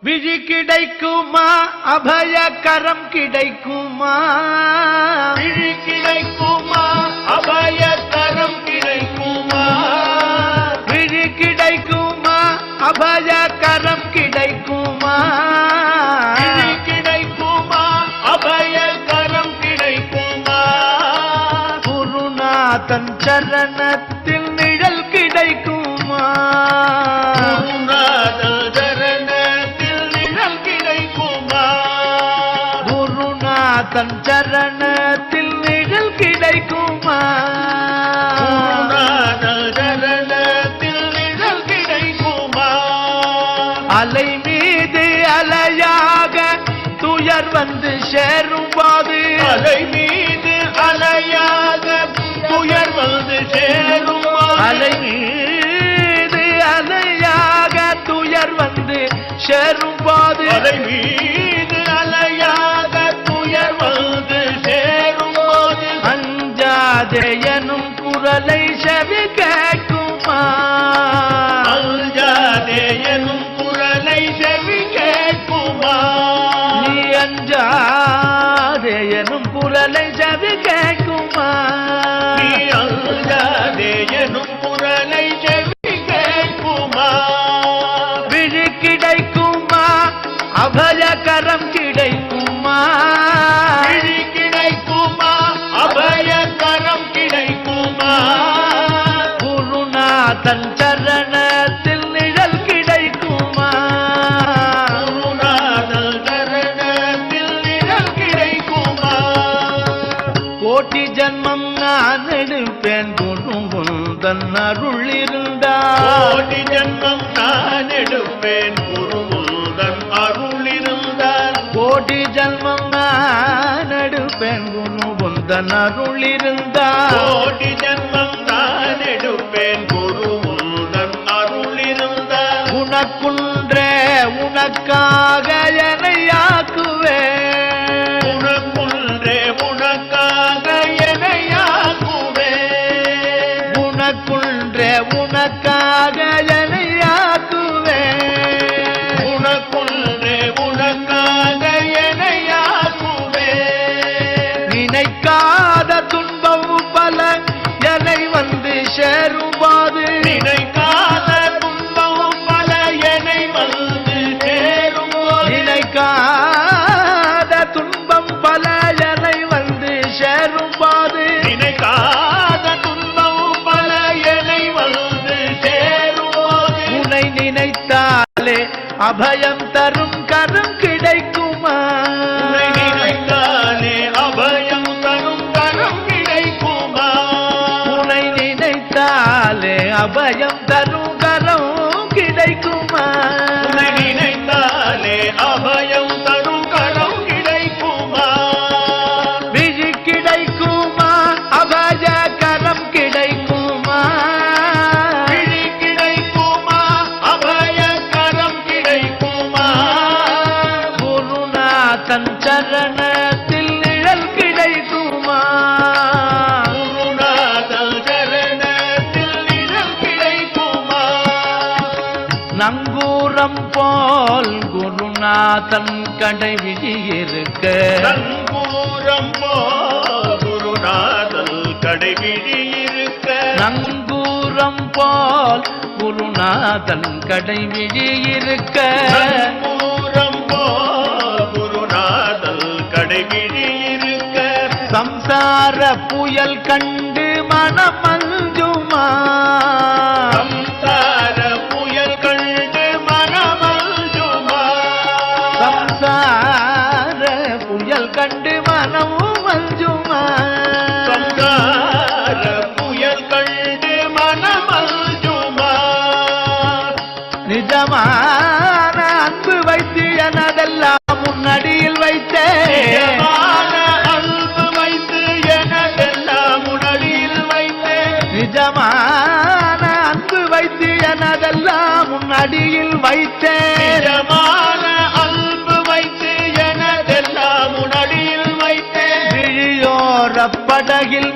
விழி கிடைக்குமா அபயகரம் கிடைக்குமா விழி கிடைக்குமா அபயகரம் கிடைக்குமா விழி கிடைக்குமா அபயகரம் கிடைக்குமா விழி கிடைக்குமா அபயகரம் கிடைக்குமா குருநாதன் சரணத்தில் நிழல் கிடைக்குமா தன் சரணத்தில் நிழல் கிடைக்குமா சரணத்தில் நிழல் கிடைக்குமா அலை மீது அலையாக துயர் வந்து சேரும் போது அலை மீது அலையாக துயர் வந்து சேரும் அலை மீது அலையாக துயர் வந்து சேரும் போது அலை மீது அலையாக வந்து சேரும் போது அஞ்சாதே எனும் குரலை செவி கேட்குமா அஞ்சாதே எனும் குரலை செவி கேட்குமா நீ அஞ்சாதே எனும் குரலை செவி கேட்குமா நீ அஞ்சாதே எனும் குரலை செவி கேட்குமா விழி கிடைக்குமா அபயகரம் கிடைக்குமா விழி கிடைக்குமா அபயகரம் கிடைக்குமா குருநாதன் சரணத்தில் நிழல் கிடைக்குமா குருநாதன் சரணத்தில் நிழல் கிடைக்குமா கோட்டி ஜன்மம் நான் எடுப்பேன் குருமுந்தன் அருள் இருந்தால் கோடி ஜன்மம் நான் எடுப்பேன் குருமுந்தன் அருள் இருந்தால் கோடி ஜன்மம் நான் எடுப்பேன் குருமுந்தன் அருள் இருந்தால் கோடி ஜன்மம் நான் எடுப்பேன் குருமுந்தன் அருள் இருந்தால் உனக்குன்றே உனக்காக என்னையாக்குவேன் உனக்குன்றே உனக்காக என்னையாக்குவேன் உனக்குன்றே உனக்காக என்னையாக்குவேன் உனக்குன்றே உனக்காக என்னையாக்குவேன் நினைக்காத துன்பம் பல என்னை வந்து சேரும்போது நினைக்காத துன்பம் பல என்னை வந்து சேரும்போது நினைக்காத துன்பம் பல என்னை வந்து சேரும்போது நினைக்காத துன்பம் பல என்னை வந்து சேரும்போது உன்னை நினைத்தாலே அபயம் தரும் கரம் கிடைக்குமா உன்னை நினைத்தாலே அபயம் தரும் கரம் கிடைக்குமா உன்னை நினைத்தாலே அபயம் தரும் கரம் கிடைக்குமா உன்னை நினைத்தாலே அபயம் தரும் கரம் கிடைக்குமா விழி கிடைக்குமா அபயகரம் கிடைக்குமா விழி கிடைக்குமா அபயகரம் கிடைக்குமா குருநாதன் சரணத்தில் நிழல் கிடைக்குமா குருநாதன் சரணத்தில் நிழல் கிடைக்குமா நங்கூரம் போல் குருநாதன் கடைவிழி இருக்க நங்கூரம் போல் குருநாதன் கடைவிழி இருக்க நங்கூரம் போல் குருநாதன் கடைவிழி இருக்க நங்கூரம் போல் குருநாதன் கடைவிழி இருக்க சம்சார புயல் கண்டு மனம் மஞ்சுமா சம்சார புயல் கண்டு மனமஞ்சுமா சம்சார புயல் கண்டு மனமும் மஞ்சுமா சம்சார புயல் கண்டு மனமஞ்சுமா நிஜமான அன்பு வைத்து எனதெல்லாம் முன்னடியில் வைத்தேன் நிஜமான அன்பு வைத்து எனதெல்லாம் முன்னடியில் வைத்தேன் நிஜமான அன்பு வைத்து எனதெல்லாம் முன்னடியில் வைத்தேன் நிஜமான அன்பு வைத்து எனதெல்லாம் முன்னடியில் வைத்தேன் விழியோர படகில்